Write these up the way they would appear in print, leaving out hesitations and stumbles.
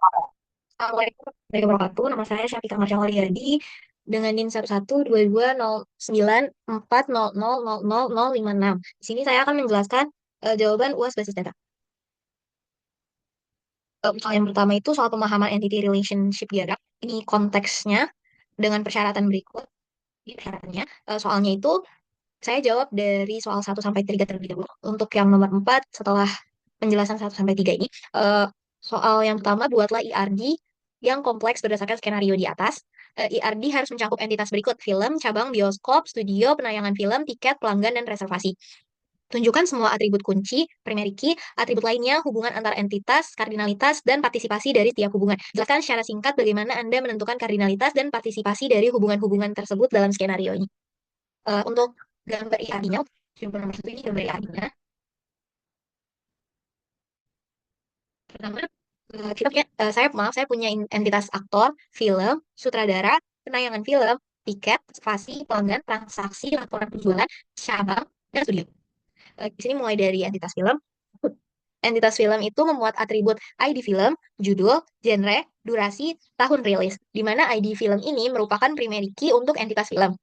Assalamualaikum warahmatullahi wabarakatuh. Nama saya Syafiqah Marsha Waliadi dengan NIM 11220940000056. Di sini saya akan menjelaskan jawaban UAS basis data. Soal yang pertama itu soal pemahaman entity relationship diagram. Ini konteksnya dengan persyaratan berikut. Di persyaratannya, soalnya itu saya jawab dari soal 1 sampai 3 terlebih dahulu. Untuk yang nomor 4, setelah penjelasan 1 sampai 3 ini, soal yang pertama, buatlah IRD yang kompleks berdasarkan skenario di atas. IRD harus mencakup entitas berikut: film, cabang, bioskop, studio, penayangan film, tiket, pelanggan, dan reservasi. Tunjukkan semua atribut kunci, primary key, atribut lainnya, hubungan antar entitas, kardinalitas, dan partisipasi dari setiap hubungan. Jelaskan secara singkat bagaimana Anda menentukan kardinalitas dan partisipasi dari hubungan-hubungan tersebut dalam skenario ini. Untuk gambar IRD-nya, simpel nomor 1 ini gambar IRD-nya. Pertama, saya punya entitas aktor, film, sutradara, penayangan film, tiket, spasi, pelanggan, transaksi, laporan penjualan, cabang, dan studio. Di sini mulai dari entitas film. Entitas film itu memuat atribut ID film, judul, genre, durasi, tahun rilis, di mana ID film ini merupakan primary key untuk entitas film.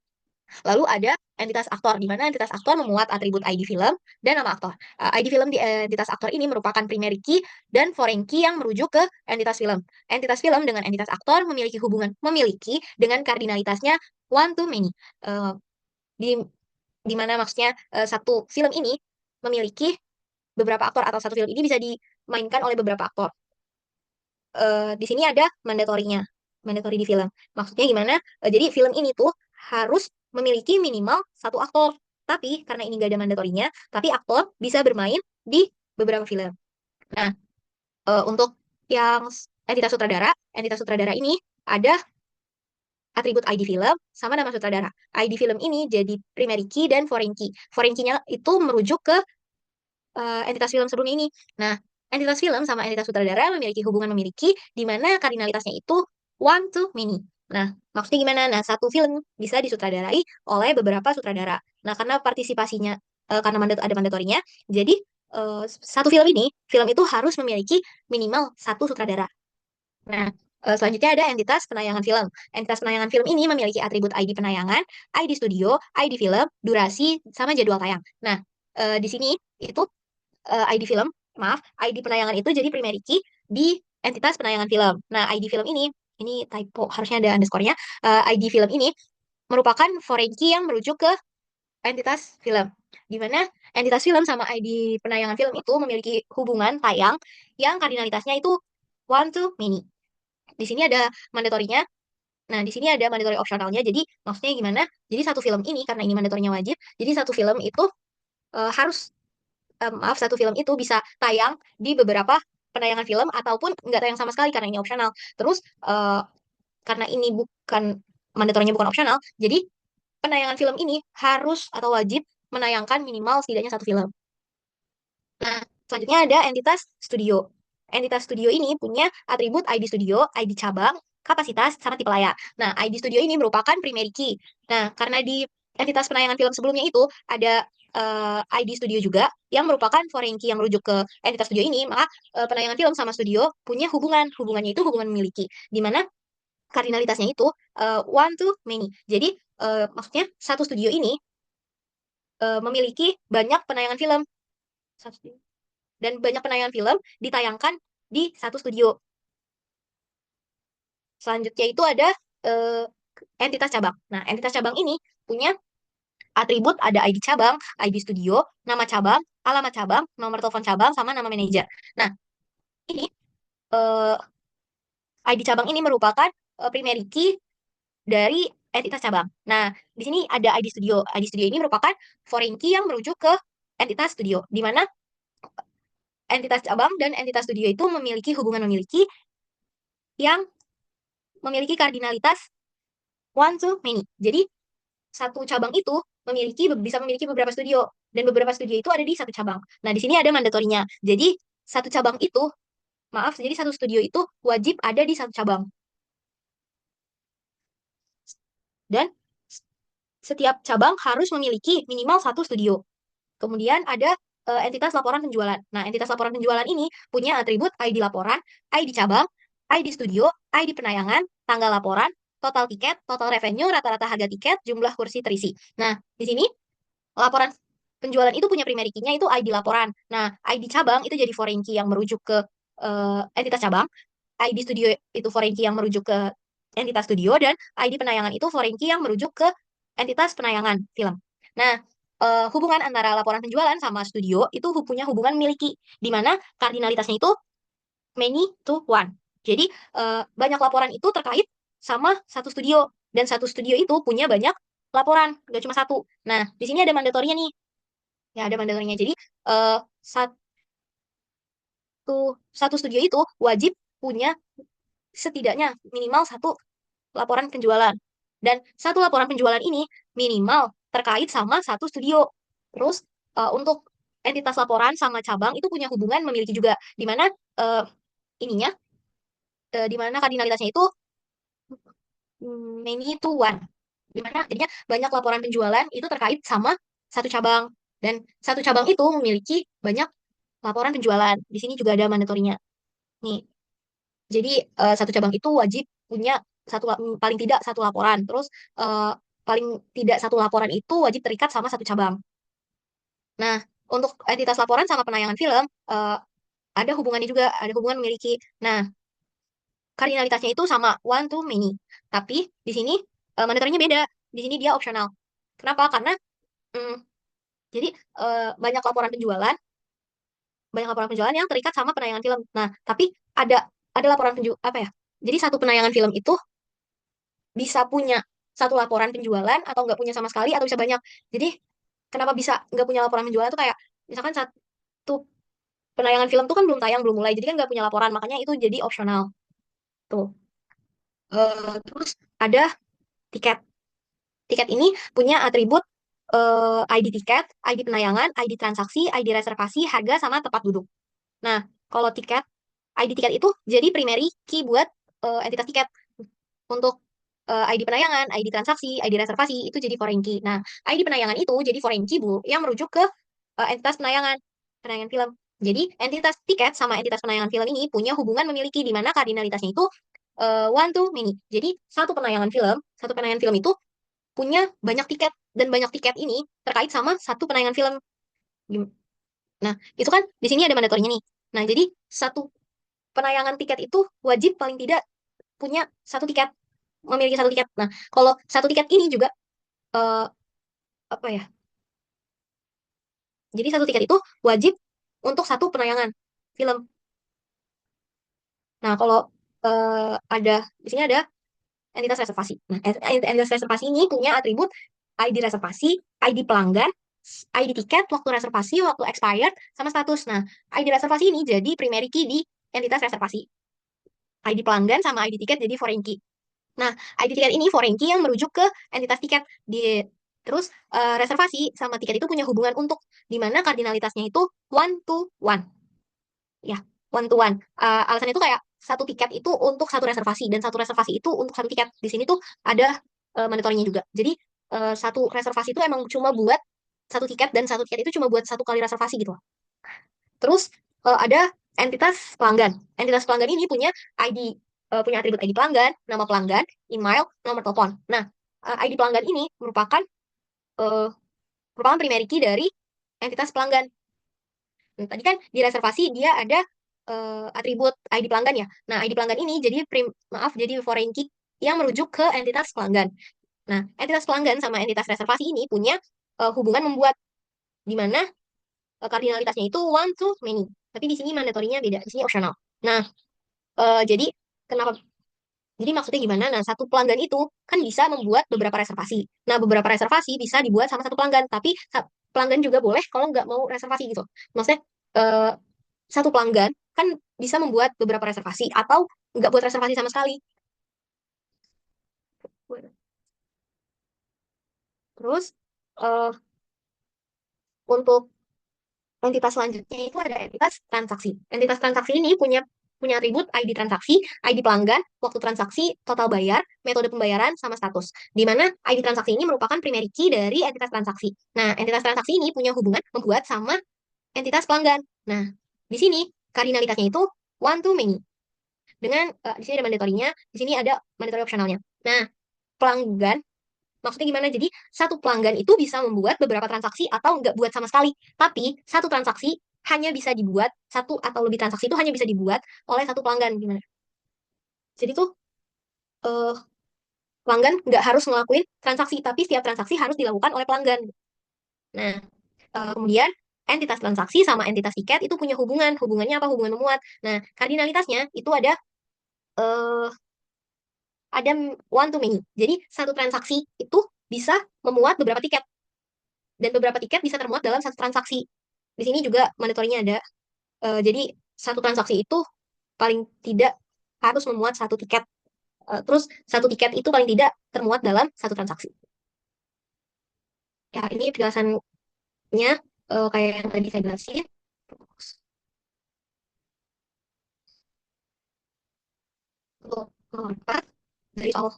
Lalu ada entitas aktor, di mana entitas aktor memuat atribut ID film dan nama aktor. ID film di entitas aktor ini merupakan primary key dan foreign key yang merujuk ke entitas film. Entitas film dengan entitas aktor memiliki dengan kardinalitasnya one to many. Eh, di di mana maksudnya satu film ini memiliki beberapa aktor, atau satu film ini bisa dimainkan oleh beberapa aktor. Di sini ada mandatorinya, mandatori di film. Maksudnya gimana? Jadi film ini tuh harus memiliki minimal satu aktor. Tapi karena ini gak ada mandatorinya, tapi aktor bisa bermain di beberapa film. Nah, untuk yang entitas sutradara ini ada atribut ID film sama nama sutradara. ID film ini jadi primary key dan foreign key. Foreign key-nya itu merujuk ke entitas film sebelumnya ini. Nah, entitas film sama entitas sutradara memiliki hubungan memiliki, di mana kardinalitasnya itu one to many. Nah, maksudnya gimana? Nah, satu film bisa disutradarai oleh beberapa sutradara. Nah, karena partisipasinya, karena ada mandatorinya, jadi satu film itu harus memiliki minimal satu sutradara. Nah, selanjutnya ada entitas penayangan film. Entitas penayangan film ini memiliki atribut ID penayangan, ID studio, ID film, durasi, sama jadwal tayang. Nah, di sini itu ID film, maaf, ID penayangan itu jadi primary key di entitas penayangan film. Nah, ID film ini typo, harusnya ada underscore-nya. ID film ini merupakan foreign key yang merujuk ke entitas film. Di mana entitas film sama ID penayangan film itu memiliki hubungan tayang yang kardinalitasnya itu one to many. Di sini ada mandatorinya. Nah, di sini ada mandatory optionalnya. Jadi, maksudnya gimana? Jadi, satu film ini, karena ini mandatorinya wajib, jadi satu film itu satu film itu bisa tayang di beberapa penayangan film ataupun nggak tayang sama sekali karena ini opsional. Terus karena ini bukan mandatorinya, bukan opsional, jadi penayangan film ini harus atau wajib menayangkan minimal setidaknya satu film. Nah, selanjutnya ada entitas studio. Entitas studio ini punya atribut ID studio, ID cabang, kapasitas, sama tipe layar. Nah, ID studio ini merupakan primary key. Nah, karena di entitas penayangan film sebelumnya itu ada ID studio juga yang merupakan foreign key yang merujuk ke entitas studio ini, maka penayangan film sama studio punya hubungannya itu hubungan memiliki, di mana kardinalitasnya itu one to many. Jadi maksudnya satu studio ini memiliki banyak penayangan film. Dan banyak penayangan film ditayangkan di satu studio. Selanjutnya itu ada eh, entitas cabang. Nah, entitas cabang ini punya atribut ada ID cabang, ID studio, nama cabang, alamat cabang, nomor telepon cabang, sama nama manajer. Nah, ini eh, ID cabang ini merupakan primary key dari entitas cabang. Nah, di sini ada ID studio. ID studio ini merupakan foreign key yang merujuk ke entitas studio, di mana entitas cabang dan entitas studio itu memiliki hubungan memiliki yang memiliki kardinalitas one to many. Jadi satu cabang itu bisa memiliki beberapa studio dan beberapa studio itu ada di satu cabang. Nah, di sini ada mandatorinya. Jadi satu cabang itu, maaf, jadi satu studio itu wajib ada di satu cabang. Dan setiap cabang harus memiliki minimal satu studio. Kemudian ada entitas laporan penjualan. Nah, entitas laporan penjualan ini punya atribut ID laporan, ID cabang, ID studio, ID penayangan, tanggal laporan, total tiket, total revenue, rata-rata harga tiket, jumlah kursi terisi. Nah, di sini laporan penjualan itu punya primary key-nya itu ID laporan. Nah, ID cabang itu jadi foreign key yang merujuk ke entitas cabang. ID studio itu foreign key yang merujuk ke entitas studio, dan ID penayangan itu foreign key yang merujuk ke entitas penayangan film. Nah, hubungan antara laporan penjualan sama studio itu punya hubungan miliki, di mana kardinalitasnya itu many to one. Jadi, banyak laporan itu terkait sama satu studio, dan satu studio itu punya banyak laporan, nggak cuma satu. Nah, di sini ada mandatorinya nih. Ya, ada mandatorinya. Jadi, eh, satu, satu studio itu wajib punya setidaknya minimal satu laporan penjualan. Dan satu laporan penjualan ini minimal terkait sama satu studio. Terus, untuk entitas laporan sama cabang itu punya hubungan memiliki juga, di mana eh, ininya, di mana kardinalitasnya itu many to one. Di mana jadinya banyak laporan penjualan itu terkait sama satu cabang. Dan satu cabang itu memiliki banyak laporan penjualan. Di sini juga ada mandatorinya. Nih, jadi satu cabang itu wajib punya paling tidak satu laporan. Terus paling tidak satu laporan itu wajib terikat sama satu cabang. Nah, untuk entitas laporan sama penayangan film ada hubungannya juga, ada hubungan memiliki. Nah, kardinalitasnya itu sama one to many. Tapi di sini mandatorinya beda. Di sini dia opsional. Kenapa? Karena mm, jadi banyak laporan penjualan, banyak laporan penjualan yang terikat sama penayangan film. Nah, tapi ada laporan apa ya? Jadi satu penayangan film itu bisa punya satu laporan penjualan atau nggak punya sama sekali atau bisa banyak. Jadi kenapa bisa nggak punya laporan penjualan tuh kayak misalkan satu penayangan film tuh kan belum tayang, belum mulai, jadi kan nggak punya laporan, makanya itu jadi opsional tuh. Terus ada tiket. Tiket ini punya atribut ID tiket, ID penayangan, ID transaksi, ID reservasi, harga, sama tempat duduk. Nah, kalau tiket, ID tiket itu jadi primary key buat entitas tiket. Untuk ID penayangan, ID transaksi, ID reservasi itu jadi foreign key. Nah, ID penayangan itu jadi foreign key Bu yang merujuk ke entitas penayangan, penayangan film. Jadi, entitas tiket sama entitas penayangan film ini punya hubungan memiliki, di mana kardinalitasnya itu one to many. Jadi, satu penayangan film itu punya banyak tiket, dan banyak tiket ini terkait sama satu penayangan film. Nah, itu kan di sini ada mandatorinya nih. Nah, jadi satu penayangan tiket itu wajib paling tidak punya satu tiket, memiliki satu tiket. Nah, kalau satu tiket ini juga eh, apa ya? Jadi satu tiket itu wajib untuk satu penayangan film. Nah, kalau ada di sini ada entitas reservasi. Nah, entitas reservasi ini punya atribut ID reservasi, ID pelanggan, ID tiket, waktu reservasi, waktu expired, sama status. Nah, ID reservasi ini jadi primary key di entitas reservasi. ID pelanggan sama ID tiket jadi foreign key. Nah, ID tiket ini foreign key yang merujuk ke entitas tiket. Terus reservasi sama tiket itu punya hubungan untuk, di mana kardinalitasnya itu one to one. Ya, one to one. Alasan itu kayak satu tiket itu untuk satu reservasi, dan satu reservasi itu untuk satu tiket. Di sini tuh ada mandatorinya juga. Jadi satu reservasi itu emang cuma buat satu tiket, dan satu tiket itu cuma buat satu kali reservasi gitu. Terus ada entitas pelanggan. Entitas pelanggan ini punya ID, punya atribut ID pelanggan, nama pelanggan, email, nomor telepon. Nah, ID pelanggan ini eh, merupakan primary key dari entitas pelanggan. Nah, tadi kan di reservasi dia ada atribut ID pelanggan ya. Nah, ID pelanggan ini jadi jadi foreign key yang merujuk ke entitas pelanggan. Nah, entitas pelanggan sama entitas reservasi ini punya hubungan membuat, di mana kardinalitasnya itu one to many. Tapi di sini mandatorinya beda, di sini optional. Nah, jadi kenapa? Jadi maksudnya gimana? Nah, satu pelanggan itu kan bisa membuat beberapa reservasi. Nah, beberapa reservasi bisa dibuat sama satu pelanggan, tapi pelanggan juga boleh kalau nggak mau reservasi gitu. Maksudnya eh, satu pelanggan kan bisa membuat beberapa reservasi atau nggak buat reservasi sama sekali. Terus eh, untuk entitas selanjutnya itu ada entitas transaksi. Entitas transaksi ini punya punya atribut ID transaksi, ID pelanggan, waktu transaksi, total bayar, metode pembayaran, sama status. Di mana ID transaksi ini merupakan primary key dari entitas transaksi. Nah, entitas transaksi ini punya hubungan membuat sama entitas pelanggan. Nah, di sini kardinalitasnya itu one to many. dengan di sini ada mandatorinya, di sini ada mandatory optionalnya. Nah, pelanggan maksudnya gimana? Jadi satu pelanggan itu bisa membuat beberapa transaksi atau nggak buat sama sekali. Tapi satu transaksi hanya bisa dibuat, satu atau lebih transaksi itu hanya bisa dibuat oleh satu pelanggan. Gimana? Jadi tuh eh, pelanggan nggak harus ngelakuin transaksi, tapi setiap transaksi harus dilakukan oleh pelanggan. Nah, kemudian entitas transaksi sama entitas tiket itu punya hubungan. Hubungannya apa? Hubungan memuat. Nah, kardinalitasnya itu eh, ada one to many. Jadi satu transaksi itu bisa memuat beberapa tiket dan beberapa tiket bisa termuat dalam satu transaksi. Di sini juga mandatorinya ada. Jadi satu transaksi itu paling tidak harus memuat satu tiket. Terus satu tiket itu paling tidak termuat dalam satu transaksi. Ya, ini penjelasannya kayak yang tadi saya jelasin. Untuk keempat, dari soal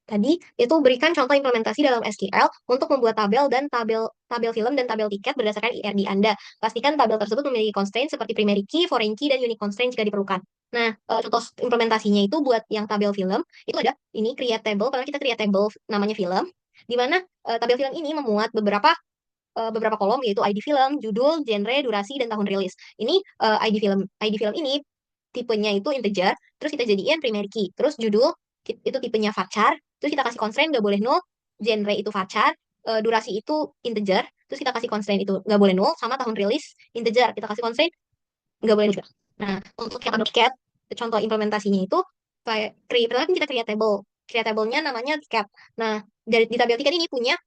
tadi itu berikan contoh implementasi dalam SQL untuk membuat tabel dan tabel film dan tabel tiket berdasarkan IRD Anda. Pastikan tabel tersebut memiliki constraint seperti primary key, foreign key, dan unique constraint jika diperlukan. Nah, contoh implementasinya itu buat yang tabel film itu ada ini create table. Karena kita create table namanya film, di mana tabel film ini memuat beberapa kolom yaitu ID film, judul, genre, durasi, dan tahun rilis. Ini ID film ini tipenya itu integer, terus kita jadiin primary key. Terus judul itu tipenya varchar, terus kita kasih constraint nggak boleh null, genre itu varchar, durasi itu integer, terus kita kasih constraint itu nggak boleh null, sama tahun rilis integer, kita kasih constraint nggak boleh juga. Nah, untuk yang tiket, contoh implementasinya itu kayak pertama kan kita create table. Create table-nya namanya tiket. Nah, dari di tabel tiket ini punya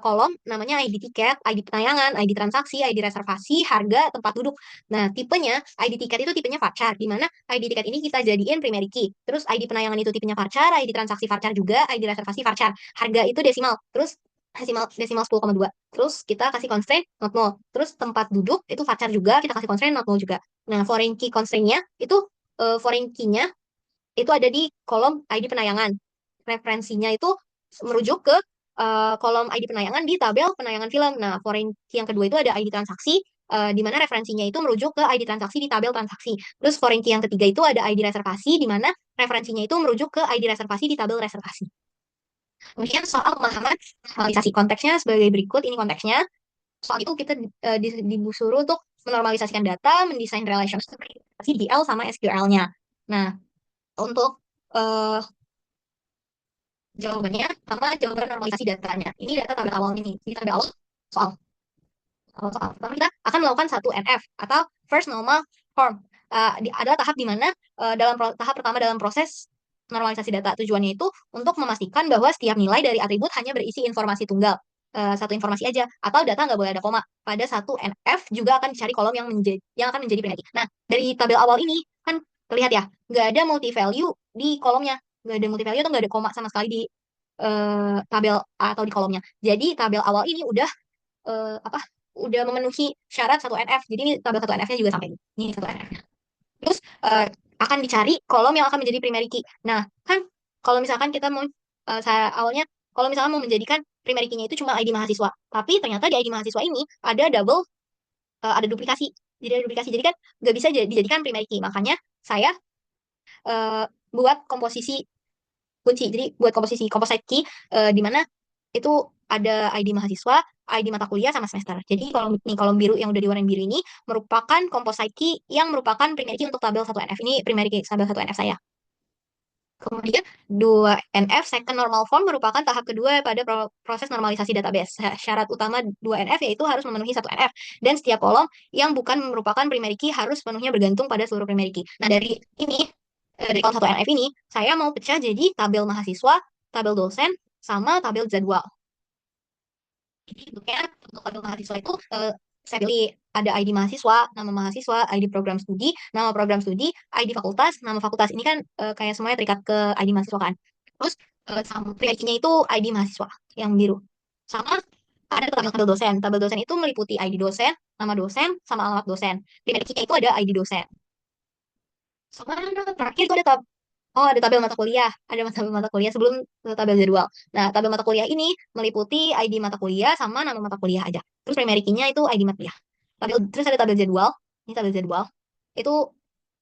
kolom namanya ID tiket, ID penayangan, ID transaksi, ID reservasi, harga, tempat duduk. Nah, tipenya ID tiket itu tipenya varchar, di mana ID tiket ini kita jadiin primary key. Terus ID penayangan itu tipenya varchar, ID transaksi varchar juga, ID reservasi varchar. Harga itu desimal. Terus desimal 10,2. Terus kita kasih constraint not null. Terus tempat duduk itu varchar juga, kita kasih constraint not null juga. Nah, foreign key constraint-nya itu foreign key-nya itu ada di kolom ID penayangan. Referensinya itu merujuk ke kolom ID penayangan di tabel penayangan film. Nah, foreign key yang kedua itu ada ID transaksi, di mana referensinya itu merujuk ke ID transaksi di tabel transaksi. Terus foreign key yang ketiga itu ada ID reservasi, di mana referensinya itu merujuk ke ID reservasi di tabel reservasi. Kemudian soal pemahaman normalisasi konteksnya sebagai berikut, ini konteksnya. Soal itu kita disuruh untuk menormalisasikan data, mendesain relationship DL sama SQL-nya. Nah, untuk eh, jawabannya sama jawaban normalisasi datanya. Ini data tabel awal ini. Ini tabel awal soal. Soal. Pertama kita akan melakukan satu NF atau first normal form. Adalah tahap di mana tahap pertama dalam proses normalisasi data. Tujuannya itu untuk memastikan bahwa setiap nilai dari atribut hanya berisi informasi tunggal. Satu informasi aja atau data nggak boleh ada koma. Pada satu NF juga akan dicari kolom yang akan menjadi primary. Nah, dari tabel awal ini kan terlihat ya, nggak ada multi value di kolomnya, nggak ada multi value atau nggak ada koma sama sekali di tabel atau di kolomnya. Jadi tabel awal ini apa? Udah memenuhi syarat satu NF. Jadi ini tabel satu NF-nya juga sampai ini. Ini satu NF-nya. Terus akan dicari kolom yang akan menjadi primary key. Nah, kan kalau misalkan kita mau saya awalnya kalau misalkan mau menjadikan primary key-nya itu cuma ID mahasiswa, tapi ternyata di ID mahasiswa ini ada ada duplikasi. Jadi ada duplikasi. Jadi kan nggak bisa dijadikan primary key. Makanya saya eh, buat komposisi kunci. Jadi buat komposisi composite key di mana itu ada ID mahasiswa, ID mata kuliah sama semester. Jadi kalau nih kolom biru yang udah diwarnain biru ini merupakan composite key yang merupakan primary key untuk tabel 1NF. Ini primary key tabel 1NF saya. Kemudian 2NF second normal form merupakan tahap kedua pada proses normalisasi database. Syarat utama 2NF yaitu harus memenuhi 1NF dan setiap kolom yang bukan merupakan primary key harus sepenuhnya bergantung pada seluruh primary key. Nah, dari kolom 1NF ini saya mau pecah jadi tabel mahasiswa, tabel dosen, sama tabel jadwal. Jadi bentuknya untuk tabel mahasiswa itu saya pilih ada ID mahasiswa, ID program studi, nama program studi, ID fakultas, nama fakultas. Ini kan kayak semuanya terikat ke ID mahasiswa kan. Terus sama private-nya itu ID mahasiswa yang biru. Sama ada tabel dosen. Tabel dosen itu meliputi ID dosen, nama dosen, sama alamat dosen. Private key-nya itu ada ID dosen. Sama terakhir itu ada tabel mata kuliah. Ada tabel mata kuliah sebelum tabel jadwal. Nah, tabel mata kuliah ini meliputi ID mata kuliah sama nama mata kuliah aja. Terus primary key-nya itu ID mata kuliah. Terus ada tabel jadwal. Ini tabel jadwal. Itu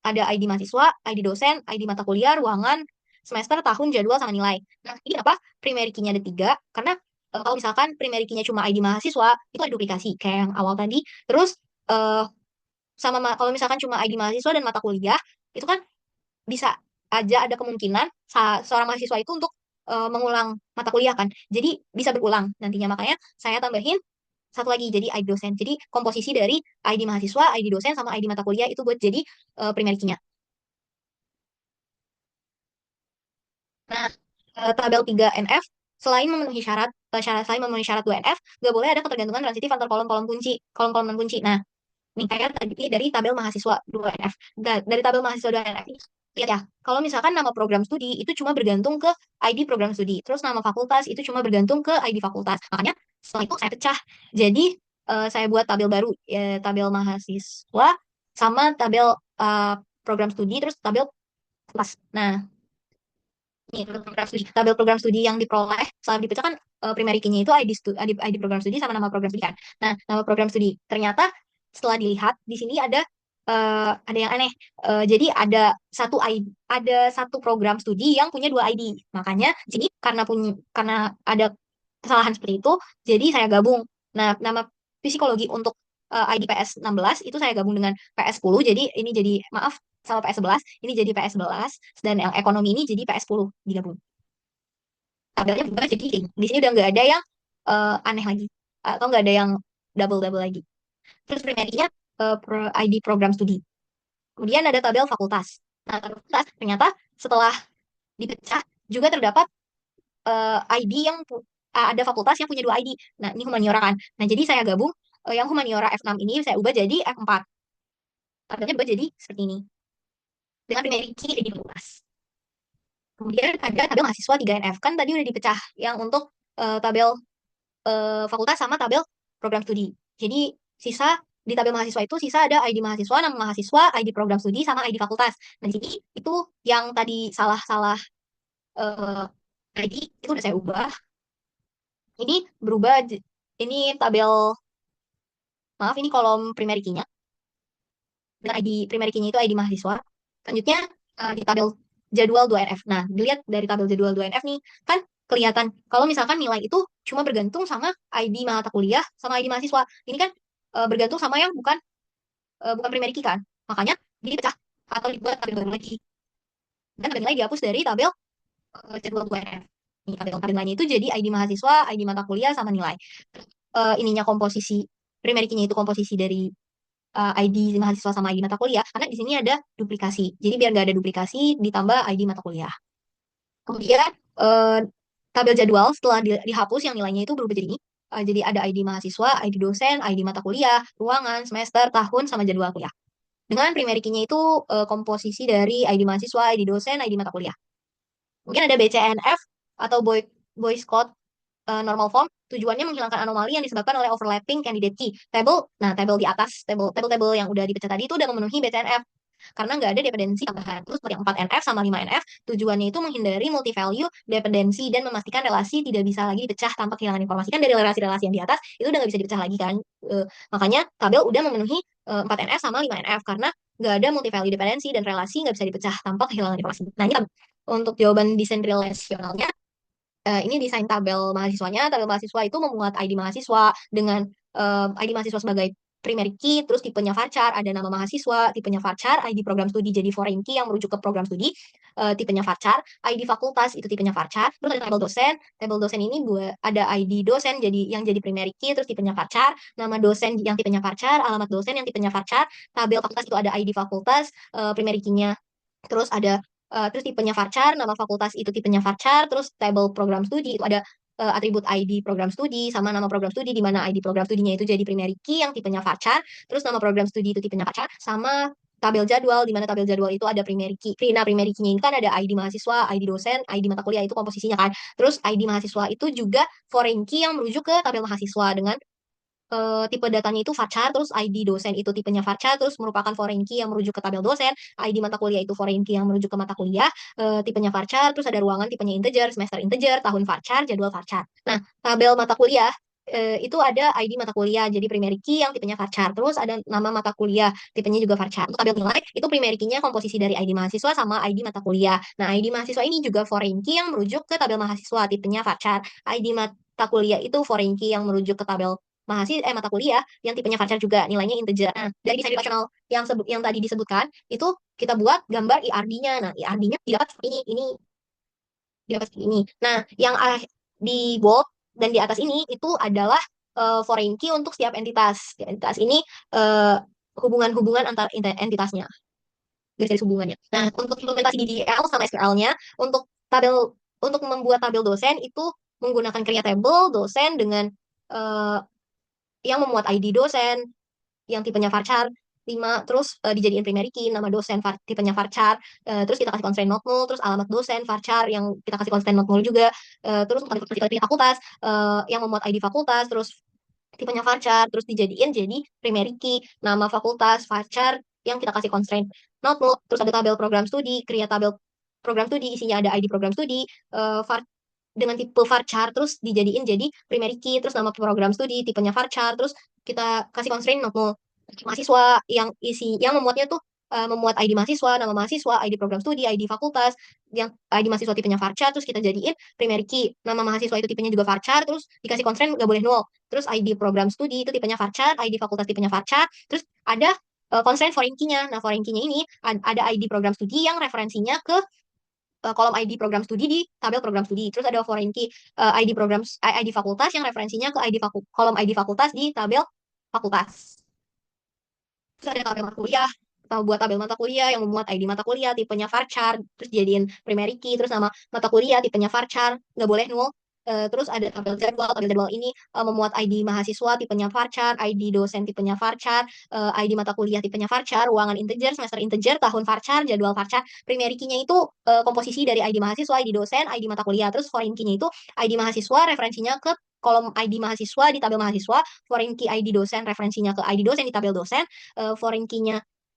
ada ID mahasiswa, ID dosen, ID mata kuliah, ruangan, semester, tahun, jadwal, sama nilai. Nah, ini apa? Primary key-nya ada tiga, karena kalau misalkan primary key-nya cuma ID mahasiswa, itu ada duplikasi, kayak yang awal tadi. Terus, eh, kalau misalkan cuma ID mahasiswa dan mata kuliah, itu kan bisa aja ada kemungkinan seorang mahasiswa itu untuk mengulang mata kuliah kan. Jadi bisa berulang nantinya. Makanya saya tambahin satu lagi jadi ID dosen. Jadi komposisi dari ID mahasiswa, ID dosen, sama ID mata kuliah itu buat jadi primary key-nya. Nah, tabel 3 NF selain memenuhi selain memenuhi syarat 2 NF, nggak boleh ada ketergantungan transitif antar kolom-kolom kunci, kolom-kolom non kunci. Nah, nih kayak tadi dari tabel mahasiswa 2NF. Dari tabel mahasiswa 2NF ini, lihat ya, kalau misalkan nama program studi itu cuma bergantung ke ID program studi, terus nama fakultas itu cuma bergantung ke ID fakultas. Makanya setelah itu saya pecah. Jadi saya buat tabel baru, tabel mahasiswa sama tabel eh, program studi, terus tabel kelas. Nah, ini tabel program studi yang diperoleh setelah dipecah kan, primary key-nya itu ID program studi sama nama program studi kan. Nah, nama program studi ternyata setelah dilihat di sini ada yang aneh. Jadi ada satu program studi yang punya dua ID. Makanya jadi karena ada kesalahan seperti itu, jadi saya gabung. Nah, nama psikologi untuk ID PS16 itu saya gabung dengan PS10. Jadi ini jadi, maaf, sama PS11, ini jadi PS11, dan yang ekonomi ini jadi PS10 digabung. Tabelnya berubah jadi di sini udah nggak ada yang aneh lagi, atau nggak ada yang double-double lagi. Terus primary-nya ID program studi. Kemudian ada tabel fakultas. Nah, tabel fakultas ternyata setelah dipecah juga terdapat ID ada fakultas yang punya dua ID. Nah, ini humaniora kan. Nah, jadi saya gabung yang humaniora F6 ini saya ubah jadi F4. Tabelnya ubah jadi seperti ini. Dengan primary key ID fakultas. Kemudian ada tabel mahasiswa 3NF. Kan tadi udah dipecah yang untuk tabel fakultas sama tabel program studi. Jadi sisa di tabel mahasiswa itu sisa ada ID mahasiswa, nama mahasiswa, ID program studi, sama ID fakultas. Nah, jadi itu yang tadi salah-salah eh, ID itu udah saya ubah. Ini berubah, ini tabel, maaf, ini kolom primary key-nya. Dan ID primary key-nya itu ID mahasiswa. Selanjutnya di tabel jadwal 2NF. Nah, dilihat dari tabel jadwal 2NF nih, kan kelihatan kalau misalkan nilai itu cuma bergantung sama ID mata kuliah sama ID mahasiswa. Ini kan bergantung sama yang bukan primary key kan. Makanya dipecah atau dibuat tabel baru lagi. Dan tabel nilai dihapus dari tabel jadwal 2NF. Ini tabel nilainya itu jadi ID mahasiswa, ID mata kuliah, sama nilai. Ininya komposisi primary key-nya itu komposisi dari ID mahasiswa sama ID mata kuliah, karena di sini ada duplikasi. Jadi biar nggak ada duplikasi, ditambah ID mata kuliah. Kemudian tabel jadwal setelah dihapus yang nilainya itu berubah jadi ini. Jadi ada ID mahasiswa, ID dosen, ID mata kuliah, ruangan, semester, tahun, sama jadwal kuliah. Dengan primary key-nya itu komposisi dari ID mahasiswa, ID dosen, ID mata kuliah. Mungkin ada BCNF atau Boy's Code normal form, tujuannya menghilangkan anomali yang disebabkan oleh overlapping candidate key. Tabel di atas, tabel yang udah dipecah tadi itu udah memenuhi BCNF. Karena nggak ada dependensi tambahan. Terus seperti 4NF sama 5NF, tujuannya itu menghindari multi-value dependensi dan memastikan relasi tidak bisa lagi dipecah tanpa kehilangan informasi. Kan dari relasi-relasi yang di atas, itu udah nggak bisa dipecah lagi kan. Makanya tabel udah memenuhi 4NF sama 5NF, karena nggak ada multi-value dependensi dan relasi nggak bisa dipecah tanpa kehilangan informasi. Nah, ini untuk jawaban desain relasionalnya. Ini desain tabel mahasiswanya. Tabel mahasiswa itu memuat ID mahasiswa dengan ID mahasiswa sebagai primary key, terus tipenya varchar, ada nama mahasiswa, tipenya varchar, ID program studi jadi foreign key yang merujuk ke program studi, tipenya varchar, ID fakultas itu tipenya varchar, terus ada tabel dosen ini ada ID dosen jadi primary key, terus tipenya varchar, nama dosen yang tipenya varchar, alamat dosen yang tipenya varchar, tabel fakultas itu ada ID fakultas, primary key-nya, terus ada terus tipenya varchar, nama fakultas itu tipenya varchar, terus table program studi itu ada atribut ID program studi sama nama program studi di mana ID program studinya itu jadi primary key yang tipenya varchar, terus nama program studi itu tipenya varchar, sama tabel jadwal di mana tabel jadwal itu ada primary key. Nah, primary key-nya ini kan ada ID mahasiswa, ID dosen, ID mata kuliah itu komposisinya kan. Terus ID mahasiswa itu juga foreign key yang merujuk ke tabel mahasiswa dengan tipe datanya itu varchar, terus ID dosen itu tipenya varchar, terus merupakan foreign key yang merujuk ke tabel dosen, ID mata kuliah itu foreign key yang merujuk ke mata kuliah, tipenya varchar, terus ada ruangan tipenya integer, semester integer, tahun varchar, jadwal varchar. Nah, tabel mata kuliah itu ada ID mata kuliah, jadi primary key yang tipenya varchar. Terus ada nama mata kuliah, tipenya juga varchar. Untuk tabel nilai, itu primary key-nya komposisi dari ID mahasiswa sama ID mata kuliah. Nah, ID mahasiswa ini juga foreign key yang merujuk ke tabel mahasiswa, tipenya varchar. ID mata kuliah itu foreign key yang merujuk ke tabel mata kuliah yang tipenya varchar juga, nilainya integer. Nah, dari desain relasional yang tadi disebutkan, itu kita buat gambar IRD-nya. Nah, IRD-nya didapat seperti ini didapat seperti ini. Nah, yang di bold dan di atas ini itu adalah foreign key untuk setiap entitas. Setiap entitas ini eh, hubungan-hubungan antar entitasnya, garis hubungannya. Nah, untuk implementasi DDL sama SQL-nya, tabel untuk membuat tabel dosen itu menggunakan creatable dosen dengan eh, yang memuat ID dosen, yang tipenya varchar 5, terus dijadiin primary key, nama dosen tipenya varchar, terus kita kasih constraint not null, terus alamat dosen varchar yang kita kasih constraint not null juga, terus kasih fakultas yang memuat ID fakultas, terus tipenya varchar, terus dijadiin jadi primary key, nama fakultas varchar yang kita kasih constraint not null, terus ada tabel program studi, create tabel program studi, isinya ada ID program studi, dengan tipe varchar, terus dijadiin jadi primary key, terus nama program studi, tipenya varchar, terus kita kasih constraint not null. Mahasiswa yang memuatnya tuh memuat ID mahasiswa, nama mahasiswa, ID program studi, ID fakultas, yang ID mahasiswa tipenya varchar, terus kita jadiin primary key, nama mahasiswa itu tipenya juga varchar, terus dikasih constraint nggak boleh null, terus ID program studi itu tipenya varchar, ID fakultas tipenya varchar, terus ada constraint foreign key-nya. Nah, foreign key-nya ini ada ID program studi yang referensinya ke kolom ID program studi di tabel program studi. Terus ada foreign key ID fakultas yang referensinya ke kolom ID fakultas di tabel fakultas. Terus ada tabel mata kuliah, atau buat tabel mata kuliah yang memuat ID mata kuliah tipenya varchar, terus jadiin primary key, terus nama mata kuliah tipenya varchar, nggak boleh null. Terus ada tabel jadwal ini memuat ID mahasiswa tipenya varchar, ID dosen tipenya varchar, ID mata kuliah tipenya varchar, ruangan integer, semester integer, tahun varchar, jadwal varchar. Primary key-nya itu komposisi dari ID mahasiswa, ID dosen, ID mata kuliah. Terus foreign key-nya itu ID mahasiswa, referensinya ke kolom ID mahasiswa di tabel mahasiswa, foreign key ID dosen, referensinya ke ID dosen di tabel dosen, foreign key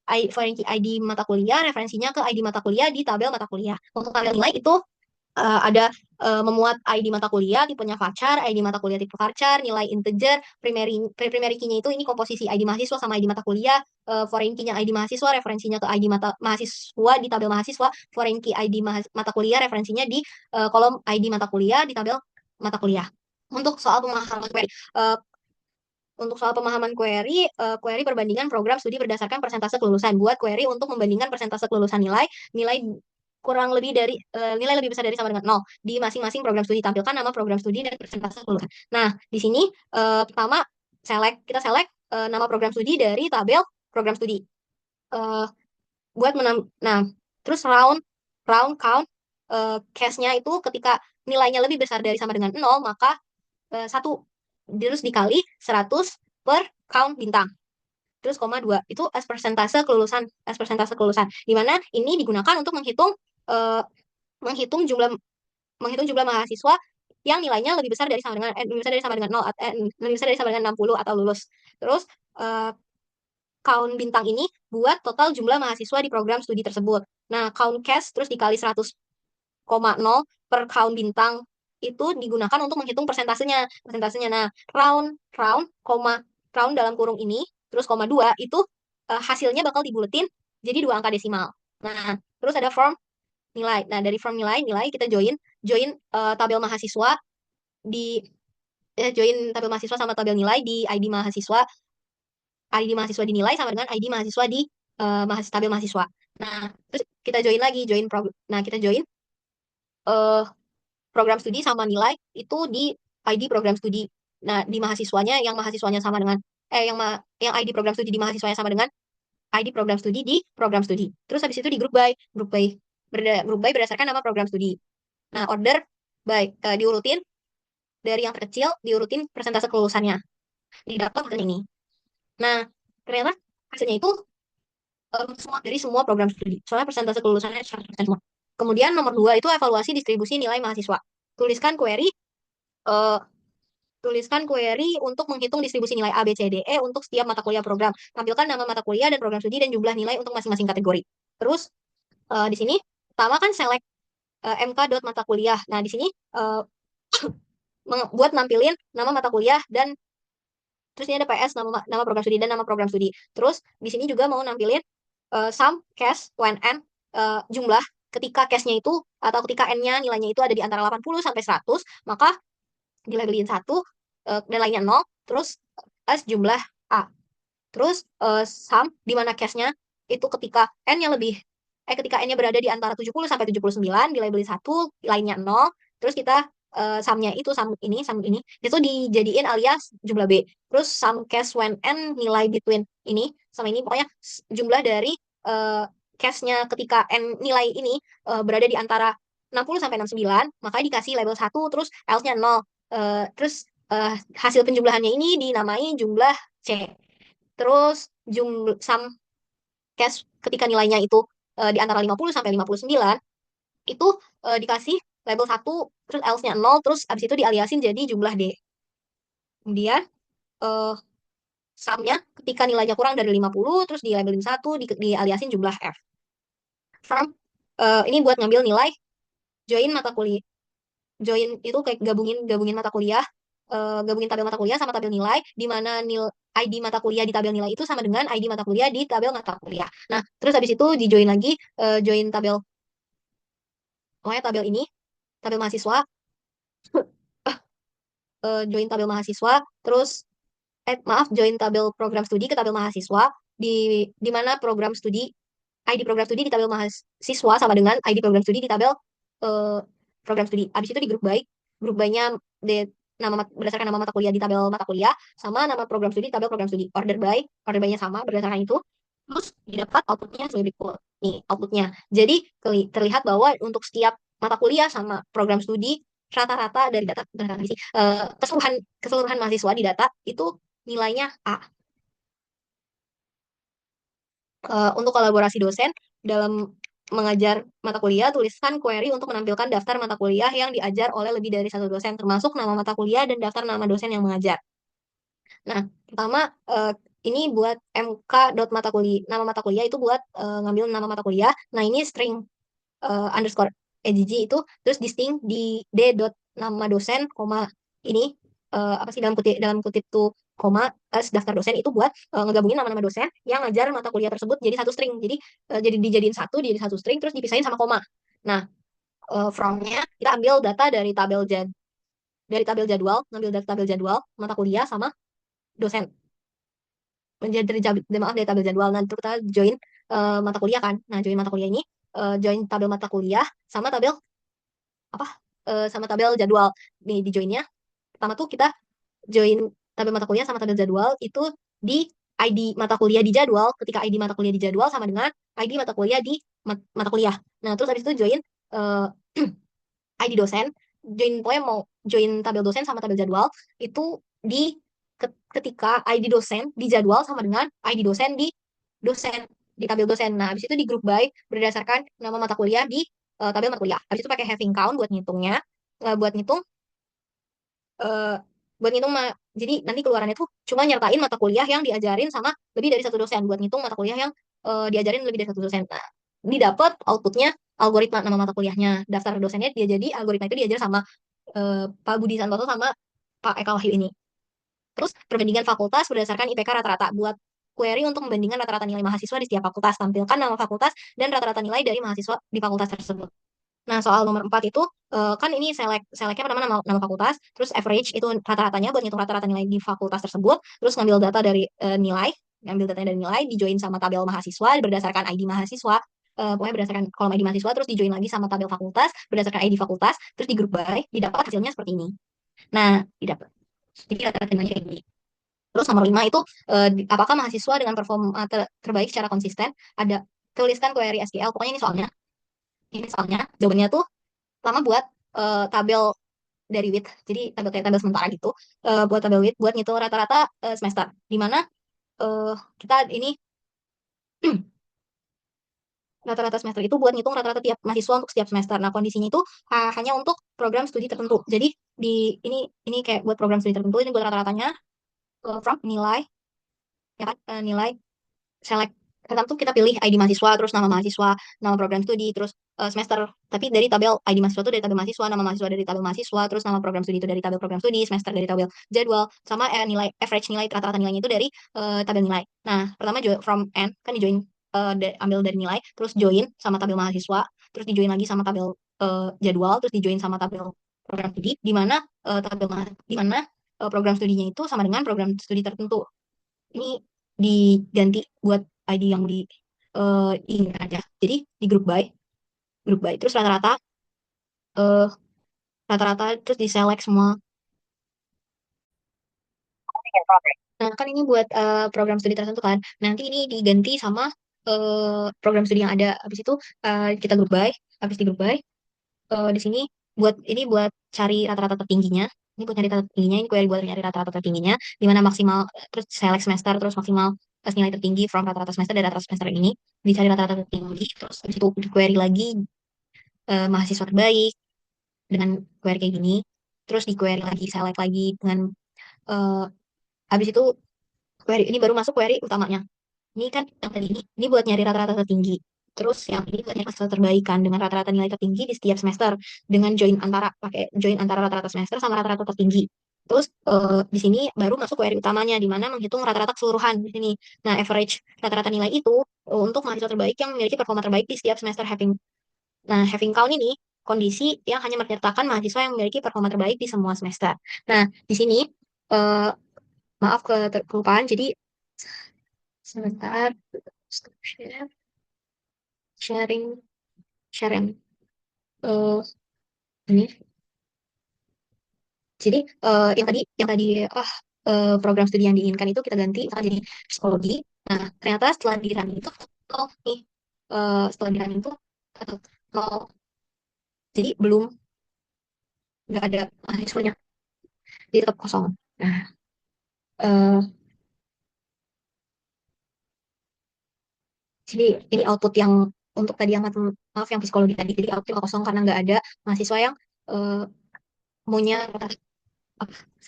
ID mata kuliah, referensinya ke ID mata kuliah di tabel mata kuliah. Untuk tabel nilai itu ada memuat ID mata kuliah, tipenya varchar, ID mata kuliah tipe varchar, nilai integer, primary key-nya itu ini komposisi ID mahasiswa sama ID mata kuliah, foreign key-nya ID mahasiswa, referensinya ke ID mata mahasiswa di tabel mahasiswa, foreign key ID mata kuliah, referensinya di kolom ID mata kuliah di tabel mata kuliah. Untuk soal pemahaman query, uh, query perbandingan program studi berdasarkan persentase kelulusan. Buat query untuk membandingkan persentase kelulusan nilai kurang lebih dari nilai lebih besar dari sama dengan nol di masing-masing program studi. Tampilkan nama program studi dan persentase kelulusan. Nah, di sini pertama kita select nama program studi dari tabel program studi. Eh, nah, terus round count case-nya itu ketika nilainya lebih besar dari sama dengan nol, maka satu terus dikali 100 per count bintang. Terus koma 2 itu as persentase kelulusan. Di mana ini digunakan untuk eh, menghitung jumlah menghitung jumlah mahasiswa yang nilainya lebih besar dari sama dengan 0 lebih besar dari sama dengan 60 atau lulus. Terus eh, count bintang ini buat total jumlah mahasiswa di program studi tersebut. Nah, count case terus dikali 100,0 per count bintang itu digunakan untuk menghitung persentasenya. Nah, round dalam kurung ini terus koma 2 itu hasilnya bakal dibuletin jadi 2 angka desimal. Nah, terus ada form nilai. Nah, dari form nilai kita join join tabel mahasiswa di join tabel mahasiswa sama tabel nilai di ID mahasiswa dinilai sama dengan ID mahasiswa di tabel mahasiswa. Nah, terus kita join lagi, kita join uh, program studi sama nilai itu di ID program studi. Nah, di mahasiswanya sama dengan yang ID program studi di mahasiswanya sama dengan ID program studi di program studi. Terus habis itu di group by berdasarkan nama program studi. Nah, order by diurutin dari yang terkecil diurutin persentase kelulusannya. Didapat hasilnya ini. Nah, ternyata hasilnya itu dari semua program studi. Soalnya persentase kelulusannya 100% semua. Kemudian nomor 2 itu evaluasi distribusi nilai mahasiswa. Tuliskan query eh, tuliskan query untuk menghitung distribusi nilai A, B, C, D, E untuk setiap mata kuliah program. Tampilkan nama mata kuliah dan program studi dan jumlah nilai untuk masing-masing kategori. Terus di sini pertama kan select mk.mata kuliah. Nah, di sini buat nampilin nama mata kuliah dan terus ini ada PS nama program studi dan nama program studi. Terus di sini juga mau nampilin sum, cash, UNN, jumlah ketika cashnya itu atau ketika n-nya nilainya itu ada di antara 80 sampai 100, maka dilabelin satu dan lainnya nol, terus as jumlah A. Terus sum di mana cashnya itu ketika n-nya lebih ketika n-nya berada di antara 70 sampai 79 dilabelin satu, lainnya nol. Terus kita sum-nya itu sum ini itu dijadiin alias jumlah B. Terus sum cash when n nilai between ini sama ini pokoknya jumlah dari uh, cash-nya ketika n nilai ini berada di antara 60 sampai 69, maka dikasih label satu, terus else-nya nol. Terus hasil penjumlahannya ini dinamai jumlah C. Terus jumlah sum cash ketika nilainya itu di antara 50 sampai 59 itu dikasih label satu, terus else-nya nol, terus abis itu dialiasin jadi jumlah D. Kemudian eh sum-nya ketika nilainya kurang dari 50 terus dilabelin satu, dialiasin jumlah F. From ini buat ngambil nilai join mata kuliah. Join itu kayak gabungin gabungin mata kuliah, gabungin tabel mata kuliah sama tabel nilai, di mana ID mata kuliah di tabel nilai itu sama dengan ID mata kuliah di tabel mata kuliah. Nah, terus habis itu di join lagi, join tabel, pokoknya tabel ini, tabel mahasiswa, join tabel mahasiswa, terus maaf, join tabel program studi ke tabel mahasiswa, di mana program studi, ID program studi di tabel mahasiswa sama dengan ID program studi di tabel eh, program studi. Habis itu di grup by-nya berdasarkan nama mata kuliah di tabel mata kuliah sama nama program studi di tabel program studi. Order by-nya sama berdasarkan itu. Terus didapat outputnya sebagai berikut. Nih, outputnya. Jadi terlihat bahwa untuk setiap mata kuliah sama program studi rata-rata dari data, keseluruhan keseluruhan mahasiswa di data itu nilainya A. Untuk kolaborasi dosen dalam mengajar mata kuliah, tuliskan query untuk menampilkan daftar mata kuliah yang diajar oleh lebih dari satu dosen, termasuk nama mata kuliah dan daftar nama dosen yang mengajar. Nah, pertama ini buat mk.mata kuliah, nama mata kuliah itu buat ngambil nama mata kuliah. Nah, ini string underscore egg itu, terus distinct di d dot nama dosen, koma ini apa sih dalam kutip tuh koma daftar dosen itu buat ngegabungin nama-nama dosen yang ngajar mata kuliah tersebut jadi satu string. Jadi dijadiin satu, jadi satu string, terus dipisahin sama koma. Nah, from-nya kita ambil data dari tabel jadwal, ngambil data tabel jadwal mata kuliah sama dosen. Menjadi maaf, dari tabel jadwal. Nah, terus kita join mata kuliah kan. Nah, join mata kuliah ini join tabel mata kuliah sama tabel apa sama tabel jadwal. Di joinnya pertama tuh kita join tabel mata kuliah sama tabel jadwal itu di ID mata kuliah di jadwal, ketika ID mata kuliah di jadwal sama dengan ID mata kuliah di mata kuliah. Nah, terus habis itu join uh, ID dosen, pokoknya mau join tabel dosen sama tabel jadwal itu di ketika ID dosen di jadwal sama dengan ID dosen dosen di tabel dosen. Nah, habis itu di group by berdasarkan nama mata kuliah di tabel mata kuliah. Habis itu pakai having count buat ngitungnya, buat ngitung eh, jadi nanti keluarannya tuh cuma nyertain mata kuliah yang diajarin sama lebih dari satu dosen, buat ngitung mata kuliah yang diajarin lebih dari satu dosen. Nah, didapat outputnya algoritma nama mata kuliahnya, daftar dosennya dia, jadi algoritma itu diajar sama Pak Budi Santoso sama Pak Eka Wahyu ini. Terus perbandingan fakultas berdasarkan IPK rata-rata, buat query untuk membandingkan rata-rata nilai mahasiswa di setiap fakultas, tampilkan nama fakultas dan rata-rata nilai dari mahasiswa di fakultas tersebut. Nah, soal nomor 4 itu kan ini selectnya pertama nama fakultas, terus average itu rata-ratanya buat ngitung rata-rata nilai di fakultas tersebut, terus ngambil data dari ngambil datanya dari nilai, dijoin sama tabel mahasiswa berdasarkan ID mahasiswa, pokoknya berdasarkan kolom ID mahasiswa, terus dijoin lagi sama tabel fakultas berdasarkan ID fakultas, terus di group by, didapat hasilnya seperti ini. Nah, didapat. Jadi rata-rata nilainya kayak gini. Terus nomor 5 itu apakah mahasiswa dengan performa terbaik secara konsisten? Ada, tuliskan query SQL, pokoknya ini soalnya jawabannya tuh pertama buat tabel dari WIT, jadi kayak tabel sementara gitu, buat tabel WIT buat ngitung rata-rata semester, di mana kita ini rata-rata semester itu buat ngitung rata-rata tiap mahasiswa untuk setiap semester. Nah, kondisinya itu hanya untuk program studi tertentu. Jadi ini kayak buat program studi tertentu, ini buat rata-ratanya from nilai, ya kan, nilai select Pertama tuh kita pilih ID mahasiswa, terus nama mahasiswa, nama program studi, terus semester. Tapi dari tabel ID mahasiswa tuh dari tabel mahasiswa, nama mahasiswa dari tabel mahasiswa, terus nama program studi itu dari tabel program studi, semester dari tabel jadwal, sama nilai average nilai rata-rata nilainya itu dari tabel nilai. Nah, pertama from N kan di join, ambil dari nilai, terus join sama tabel mahasiswa, terus di join lagi sama tabel jadwal, terus di join sama tabel program studi, di mana di mana program studinya itu sama dengan program studi tertentu. Ini diganti buat ID yang di ini aja. Jadi di grup by terus eh, rata-rata terus di select semua. Nah, kan ini buat program studi tertentu kan. Nanti ini diganti sama program studi yang ada. Habis itu kita grup by, habis di grup by di sini buat cari rata-rata tertingginya. Ini buat nyari rata tertingginya, ini query buat nyari rata-rata tertingginya, di mana maksimal, terus select semester, terus maksimal nilai tertinggi from rata-rata semester dari rata-rata semester ini, dicari rata-rata tertinggi, terus habis itu di query lagi mahasiswa terbaik dengan query kayak gini, terus di query lagi, select lagi dengan eh, habis itu query ini baru masuk query utamanya. Ini kan yang tadi ini buat nyari rata-rata tertinggi. Terus yang ini buat nyari mahasiswa terbaik kan dengan rata-rata nilai tertinggi di setiap semester dengan join antara rata-rata semester sama rata-rata tertinggi. Terus di sini baru masuk query utamanya di mana menghitung rata-rata keseluruhan di sini. Nah, average rata-rata nilai itu untuk mahasiswa terbaik yang memiliki performa terbaik di setiap semester having. Nah, having count ini kondisi yang hanya menyertakan mahasiswa yang memiliki performa terbaik di semua semester. Nah, di sini eh, maaf kelupaan. Jadi sebentar, stop sharing, sharing. eh ini. Jadi yang tadi ah program studi yang diinginkan itu kita ganti misalkan jadi psikologi. Nah, ternyata setelah di running itu nol nih. Setelah di running itu atau nol. Jadi belum nggak ada mahasiswanya. Jadi tetap kosong. Nah, eh jadi ini output yang untuk tadi yang maaf yang psikologi tadi. Jadi output kosong karena nggak ada mahasiswa yang eh maunya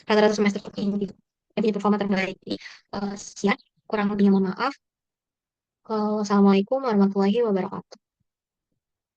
rata-rata semester tertinggi gitu. Yang punya performa terbaik. Jadi, sekian kurang lebihnya mohon maaf. Wassalamualaikum warahmatullahi wabarakatuh.